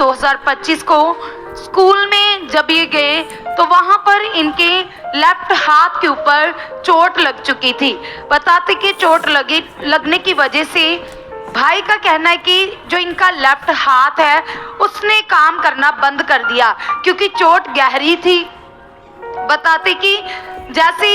2025 को स्कूल में जब ये गए तो वहां पर इनके लेफ्ट हाथ के ऊपर चोट लग चुकी थी। बताते कि चोट लगने की वजह से भाई का कहना है कि जो इनका लेफ्ट हाथ है उसने काम करना बंद कर दिया क्योंकि चोट गहरी थी। बताते कि जैसे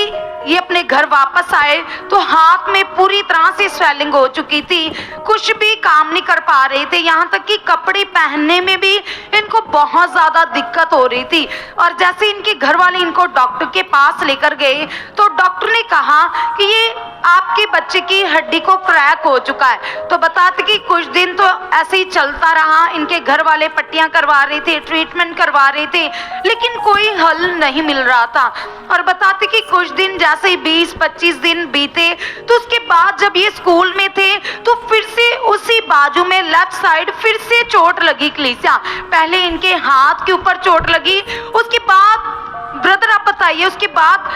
ये अपने घर वापस आए तो हाथ में पूरी तरह से स्वेलिंग हो चुकी थी, कुछ भी काम नहीं कर पा रहे थे, यहाँ तक कि कपड़े पहनने में भी इनको बहुत ज़्यादा दिक्कत हो रही थी। और जैसे इनके घर वाले इनको डॉक्टर के पास लेकर गए तो डॉक्टर ने कहा कि ये आपके बच्चे की हड्डी को क्रैक हो चुका है। तो बताते कि कुछ दिन तो ऐसे ही चलता रहा, इनके घर वाले पट्टियां करवा रहे थे, ट्रीटमेंट करवा रहे थे, लेकिन कोई हल नहीं मिल रहा था। और बताते कि कुछ दिन जैसे ही 20-25 दिन बीते तो उसके बाद जब ये स्कूल में थे तो फिर से उसी बाजू में लेफ्ट साइड फिर से चोट लगी कलीसिया। पहले इनके हाथ के ऊपर चोट लगी, उसके बाद ब्रदर आप बताइए, उसके बाद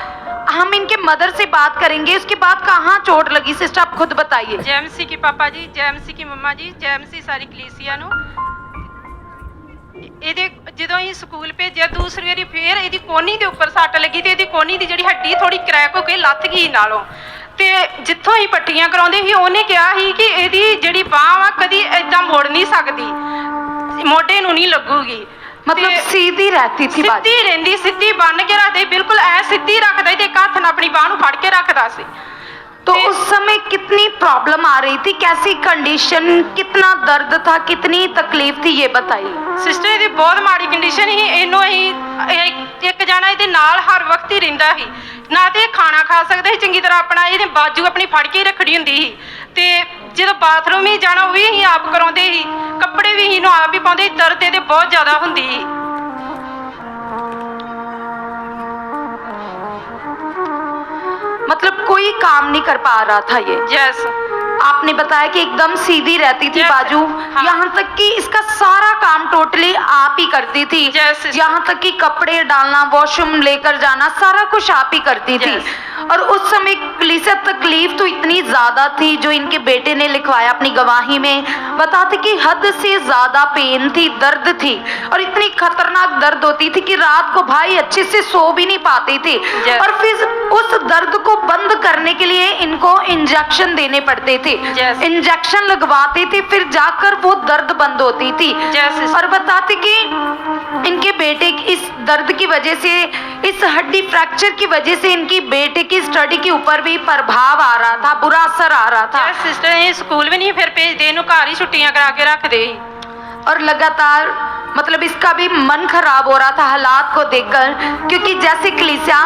हम इनके मदर से बात करेंगे, उसके बाद कहाँ चोट लगी सिस्टर आप खुद बताइए। जैमसी की पापा जी, जैमसी की मम्मा जी, जैमसी सारी कलीसिया ਨੂੰ ਇਹਦੇ ਜਦੋਂ ਹੀ ਸਕੂਲ ਭੇਜਿਆ ਦੂਸਰੀ ਵਾਰੀ ਫੇਰ ਇਹਦੀ ਕੋਹਨੀ ਦੇ ਉੱਪਰ ਸੱਟ ਲੱਗੀ ਤੇ ਇਹਦੀ ਕੋਹਨੀ ਦੀ ਜਿਹੜੀ ਹੱਡੀ ਥੋੜੀ ਕ੍ਰੈਕ ਹੋ ਕੇ ਲੱਥ ਗਈ ਨਾਲੋਂ। ਤੇ ਜਿੱਥੋਂ ਹੀ ਪੱਟੀਆਂ ਕਰਾਉਂਦੇ ਸੀ ਉਹਨੇ ਕਿਹਾ ਸੀ ਕਿ ਇਹਦੀ ਜਿਹੜੀ ਬਾਂਹ ਆ ਕਦੀ ਏਦਾਂ ਮੋੜ ਨਹੀਂ ਸਕਦੀ, ਮੋਢੇ ਨੂੰ ਨਹੀਂ ਲੱਗੂਗੀ। मतलब सीधी रहती थी, सीधी रहंदी, सीधी बन के रखदे, बिल्कुल ऐ सीधी रखदा ते एक हाथ नाल अपनी बांह नूं फड़ के रखदा सी। तो उस समय कितनी प्रॉब्लम आ रही थी, कैसी कंडीशन, कितना दर्द था, कितनी तकलीफ थी, ये बताइए। सिस्टर ਇਹਦੀ ਬਹੁਤ ਮਾੜੀ ਕੰਡੀਸ਼ਨ ਸੀ। ਇਹਨੂੰ ਅਸੀਂ ਇੱਕ ਜਾਣਾ ਇਹਦੇ ਨਾਲ ਹਰ ਵਕਤ ਹੀ ਰਹਿੰਦਾ ਸੀ, ਨਾ ਤੇ ਖਾਣਾ ਖਾ ਸਕਦਾ ਸੀ ਚੰਗੀ ਤਰ੍ਹਾਂ, ਆਪਣਾ ਇਹਨੇ ਬਾਜੂ ਆਪਣੀ ਫੜ ਕੇ ਰੱਖੜੀ ਹੁੰਦੀ ਸੀ। ਤੇ ਜਦੋਂ ਬਾਥਰੂਮ ਵੀ ਜਾਣਾ ਉਹ ਵੀ ਅਸੀਂ ਆਪ ਕਰਾਉਂਦੇ ਸੀ, ਕੱਪੜੇ ਵੀ ਇਹਨੂੰ ਆਪ ਹੀ ਪਾਉਂਦੇ। ਦਰਦ ਇਹਦੇ ਬਹੁਤ ਜ਼ਿਆਦਾ ਹੁੰਦੀ ਸੀ। मतलब कोई काम नहीं कर पा रहा था ये। यस, आपने बताया कि एकदम सीधी रहती थी Yes. बाजू, हाँ। यहाँ तक कि इसका सारा काम टोटली आप ही करती थी। Yes. यहाँ तक कि कपड़े डालना, वॉशरूम लेकर जाना, सारा कुछ आप ही करती थी। Yes. और उस समय कलीसिया तकलीफ तो इतनी ज्यादा थी जो इनके बेटे ने लिखवाया अपनी गवाही में। बताते कि हद से ज्यादा पेन थी, दर्द थी, और इतनी खतरनाक दर्द होती थी कि रात को भाई अच्छे से सो भी नहीं पाते थे। Yes. और फिर उस दर्द को बंद करने के लिए इनको इंजेक्शन देने पड़ते थे। Yes. इंजेक्शन लगवाते थे, फिर जाकर वो दर्द बंद होती थी। Yes. और बताते कि इनके बेटे की इस दर्द की वजह से, इस हड्डी फ्रैक्चर की वजह से इनकी बेटे की स्टडी के ऊपर भी प्रभाव आ रहा था, बुरा असर आ रहा था। सिस्टर ये स्कूल भी नहीं फिर भेजते, ਇਹਨੂੰ ਘਰ ही छुट्टियां करा के रखते। और लगातार मतलब इसका भी मन खराब हो रहा था हालात को देखकर, क्योंकि जैसे कलीसिया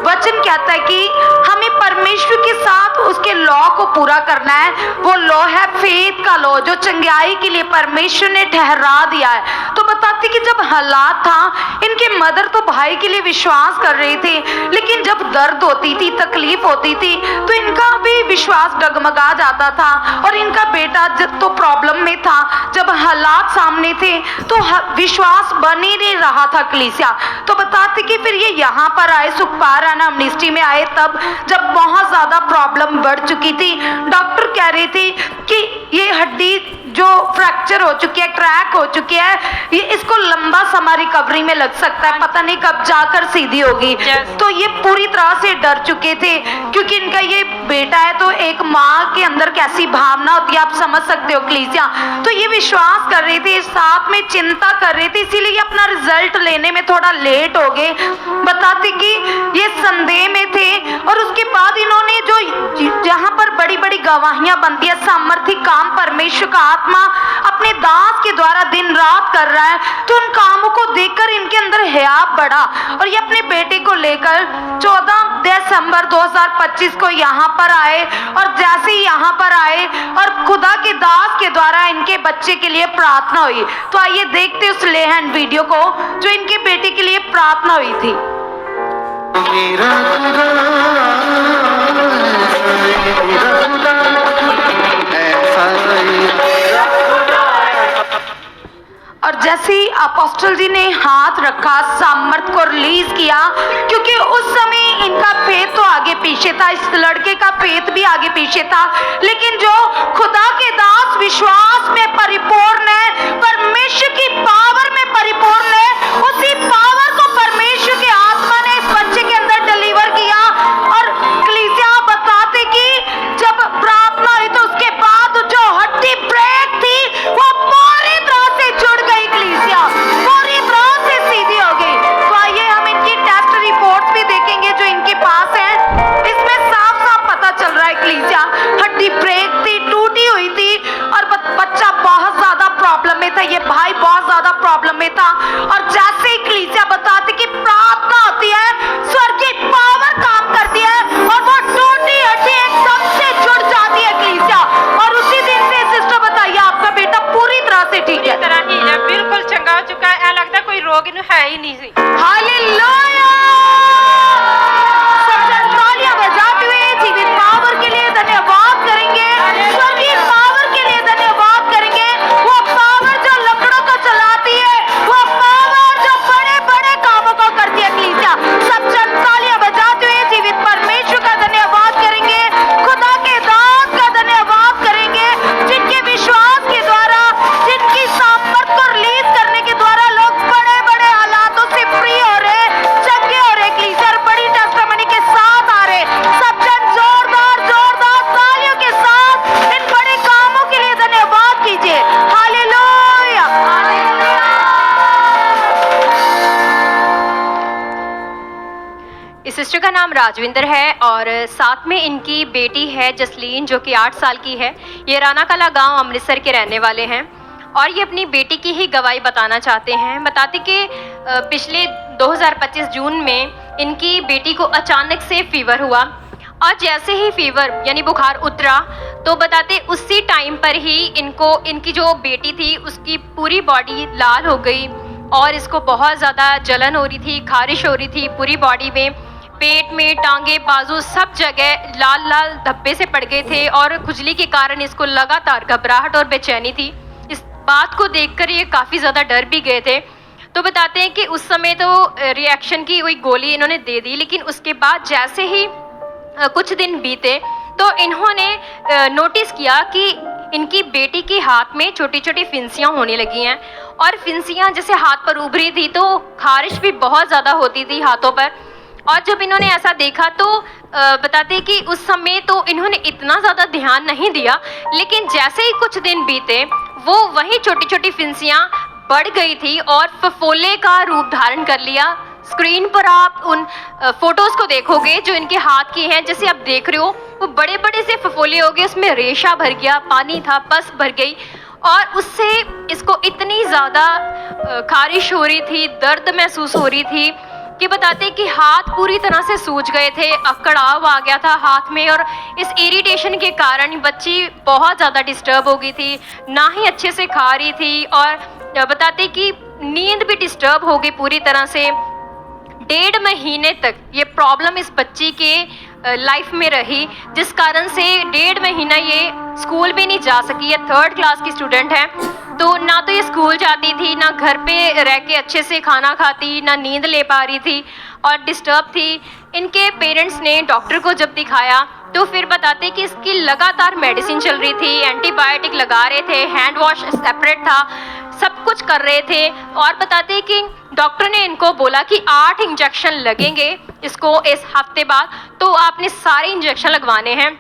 वचन कहता है कि हमें परमेश्वर के साथ उसके लॉ को पूरा करना है। वो लॉ है फेथ का लॉ, जो चंगाई के लिए परमेश्वर ने ठहरा दिया है। तो बताते कि जब हालात था, इनके मदर तो भाई के लिए विश्वास कर रहे थे, लेकिन जब दर्द होती थी, तकलीफ होती थी, तो इनका भी विश्वास डगमगा जाता था। और इनका बेटा जब तो प्रॉब्लम में था, जब हालात सामने थे तो विश्वास बन ही नहीं रहा था कलीसिया। तो बताते कि फिर ये यहाँ पर आए, सुखपार आना मिनिस्ट्री में आए, तब जब बहुत ज्यादा प्रॉब्लम बढ़ चुकी थी। डॉक्टर कह रहे थे कि ये हड्डी जो फ्रैक्चर हो चुकी है, क्रैक हो चुकी है, ये इसको लंबा समय रिकवरी में लग सकता है, पता नहीं कब जाकर सीधी होगी। Yes. तो ये पूरी तरह से डर चुके थे, क्योंकि इनका ये बेटा है, तो एक माँ के अंदर कैसी भावना होती है आप समझ सकते हो कलीसिया। तो ये विश्वास कर रहे थे, साथ में चिंता कर रहे थे, इसीलिए ये अपना रिजल्ट लेने में थोड़ा लेट हो गए। बताते कि ये संदेह में थे, और उसके बाद इन्होंने जो जहाँ पर बड़ी बड़ी गवाहियां बनती है, सामर्थ्य काम परमेश्वर का आत्मा अपने दास के द्वारा दिन रात कर रहा है, तो उन कामों को देखकर इनके अंदर हयाब बढ़ा, और ये अपने बेटे को लेकर 14 दिसंबर 2025 को यहाँ पर आए। और जैसे ही यहाँ पर आए और खुदा के दास के द्वारा इनके बच्चे के लिए प्रार्थना हुई। तो आइए देखते उस लेहन वीडियो को जो इनके बेटे के लिए प्रार्थना हुई थी। और जैसे ही अपोस्टल जी ने हाथ रखा, सामर्थ को रिलीज किया, क्योंकि उस समय इनका फेथ तो आगे पीछे था, इस लड़के का फेथ भी आगे पीछे था, लेकिन जो खुदा के दास विश्वास में परिपूर्ण है, परमेश्वर की पावर भाई बहुत ज्यादा प्रॉब्लम में था, और जैसे ही कलीसिया बताती कि प्रार्थना होती है, स्वर्ग की पावर काम करती है और वो टूटी हड्डी एकदम से जुड़ जाती है कलीसिया, और उसी दिन से सिस्टर बताइए आपका बेटा पूरी तरह से ठीक है। तरह ही है, बिल्कुल चंगा हो चुका है, ऐ लगता कोई रोग इन्हें है ही नहीं सी। हालेलुया! सब जन तालियां बजाते हुए जीवित पावर के लिए धन्यवाद करेंगे, स्वर्गीय पावर के लिए धन्यवाद करेंगे। वो पावर जो लकड़ों को चलाती है, वो पावर जो बड़े बड़े कामों को करती है कलीसिया। सब जन तालियां बजाते हुए जीवित परमेश्वर का धन्यवाद करेंगे, खुदा के दास का धन्यवाद करेंगे, जिनके विश्वास के द्वारा, जिनकी सामर्थ को रिलीज करने के द्वारा लोग बड़े बड़े हालातों से फ्री हो रहे, चंगे हो रहे कलीसिया, और बड़ी टेस्टिमनी के साथ आ रहे। सब जन जोरदार जोरदार तालियों के साथ इन बड़े कामों के लिए धन्यवाद कीजिए। हालेलुया! इस सिस्टर का नाम राजविंदर है और साथ में इनकी बेटी है जसलीन, जो कि 8 साल की है। ये राना कला गांव अमृतसर के रहने वाले हैं और ये अपनी बेटी की ही गवाही बताना चाहते हैं। बताते कि पिछले 2025 जून में इनकी बेटी को अचानक से फीवर हुआ, और जैसे ही फीवर यानी बुखार उतरा तो बताते उसी टाइम पर ही इनकी जो बेटी थी उसकी पूरी बॉडी लाल हो गई और इसको बहुत ज़्यादा जलन हो रही थी, खारिश हो रही थी पूरी बॉडी में, पेट में, टांगे, बाजू सब जगह लाल लाल धब्बे से पड़ गए थे और खुजली के कारण इसको लगातार घबराहट और बेचैनी थी। इस बात को देखकर ये काफ़ी ज़्यादा डर भी गए थे। तो बताते हैं कि उस समय तो रिएक्शन की कोई गोली इन्होंने दे दी, लेकिन उसके बाद जैसे ही कुछ दिन बीते तो इन्होंने नोटिस किया कि इनकी बेटी के हाथ में छोटी छोटी फिंसियाँ होने लगी हैं, और फिंसियाँ जैसे हाथ पर उभरी थी तो खारिश भी बहुत ज़्यादा होती थी हाथों पर। और जब इन्होंने ऐसा देखा तो बताते कि उस समय तो इन्होंने इतना ज़्यादा ध्यान नहीं दिया, लेकिन जैसे ही कुछ दिन बीते वो वही छोटी छोटी फिंसियाँ बढ़ गई थी और फफोले का रूप धारण कर लिया। स्क्रीन पर आप उन फोटोज़ को देखोगे जो इनके हाथ की हैं, जैसे आप देख रहे हो वो बड़े बड़े से फफोले हो गए, उसमें रेशा भर गया, पानी था, पस भर गई, और उससे इसको इतनी ज़्यादा खारिश हो रही थी, दर्द महसूस हो रही थी कि बताते कि हाथ पूरी तरह से सूज गए थे, अकड़ाव आ गया था हाथ में, और इस इरिटेशन के कारण बच्ची बहुत ज़्यादा डिस्टर्ब हो गई थी, ना ही अच्छे से खा रही थी, और बताते कि नींद भी डिस्टर्ब हो गई पूरी तरह से। 1.5 महीने तक ये प्रॉब्लम इस बच्ची के लाइफ में रही, जिस कारण से 1.5 महीना ये स्कूल भी नहीं जा सकी। ये 3rd क्लास की स्टूडेंट है, तो ना तो ये स्कूल जाती थी, ना घर पे रह के अच्छे से खाना खाती, ना नींद ले पा रही थी और डिस्टर्ब थी। इनके पेरेंट्स ने डॉक्टर को जब दिखाया तो फिर बताते कि इसकी लगातार मेडिसिन चल रही थी, एंटीबायोटिक लगा रहे थे, हैंड वॉश सेपरेट था, सब कुछ कर रहे थे, और बताते कि डॉक्टर ने इनको बोला कि 8 इंजेक्शन लगेंगे इसको इस हफ्ते बाद, तो आपने सारे इंजेक्शन लगवाने हैं।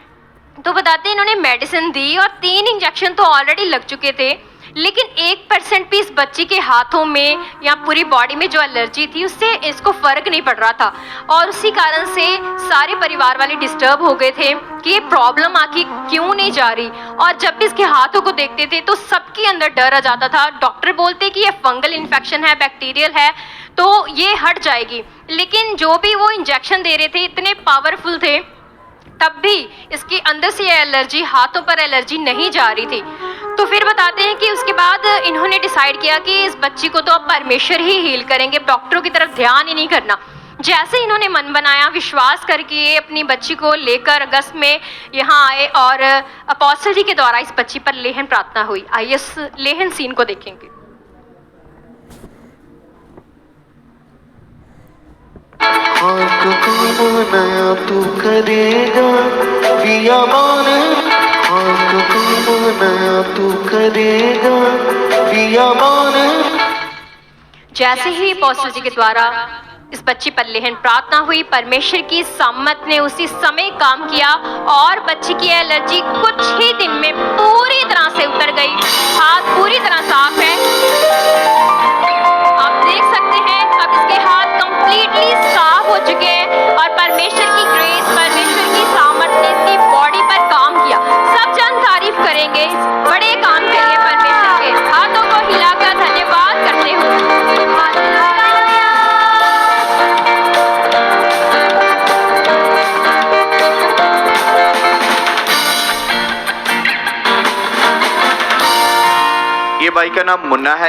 तो बताते इन्होंने मेडिसिन दी और 3 इंजेक्शन तो ऑलरेडी लग चुके थे, लेकिन 1% भी इस बच्ची के हाथों में या पूरी बॉडी में जो एलर्जी थी उससे इसको फ़र्क नहीं पड़ रहा था, और उसी कारण से सारे परिवार वाले डिस्टर्ब हो गए थे कि ये प्रॉब्लम आखिर क्यों नहीं जा रही। और जब भी इसके हाथों को देखते थे तो सबके अंदर डर आ जाता था। डॉक्टर बोलते कि ये फंगल इन्फेक्शन है, बैक्टीरियल है, तो ये हट जाएगी, लेकिन जो भी वो इंजेक्शन दे रहे थे इतने पावरफुल थे, तब भी इसके अंदर से ये एलर्जी, हाथों पर एलर्जी नहीं जा रही थी। तो फिर बताते हैं कि उसके बाद इन्होंने डिसाइड किया कि इस बच्ची को तो अब परमेश्वर ही हील करेंगे, डॉक्टरों की तरफ ध्यान ही नहीं करना। जैसे इन्होंने मन बनाया, विश्वास करके अपनी बच्ची को लेकर अगस्त में यहाँ आए और अपोस्टल जी के द्वारा इस बच्ची पर लेहन प्रार्थना हुई। आइए इस लेहन सीन को देखेंगे। नया तू करेगा बियाबान, नया तू करेगा बियाबान। जैसे ही अपोस्टल जी के द्वारा इस बच्ची पर लेहन प्रार्थना हुई, परमेश्वर की सामत ने उसी समय काम किया और बच्ची की एलर्जी कुछ ही दिन में पूरी तरह से उतर गई। हाथ पूरी तरह साफ है, आप देख सकते हैं। अब इसके हाथ कंप्लीटली साफ हो चुके हैं और परमेश्वर की ग्रेस, परमेश्वर की सामर्थ ने इसकी बॉडी पर काम किया। सब जन तारीफ करेंगे बड़े काम के लिए परमेश्वर के। हाथों को हिलाकर धन्यवाद भाई का नाम मुन्ना है,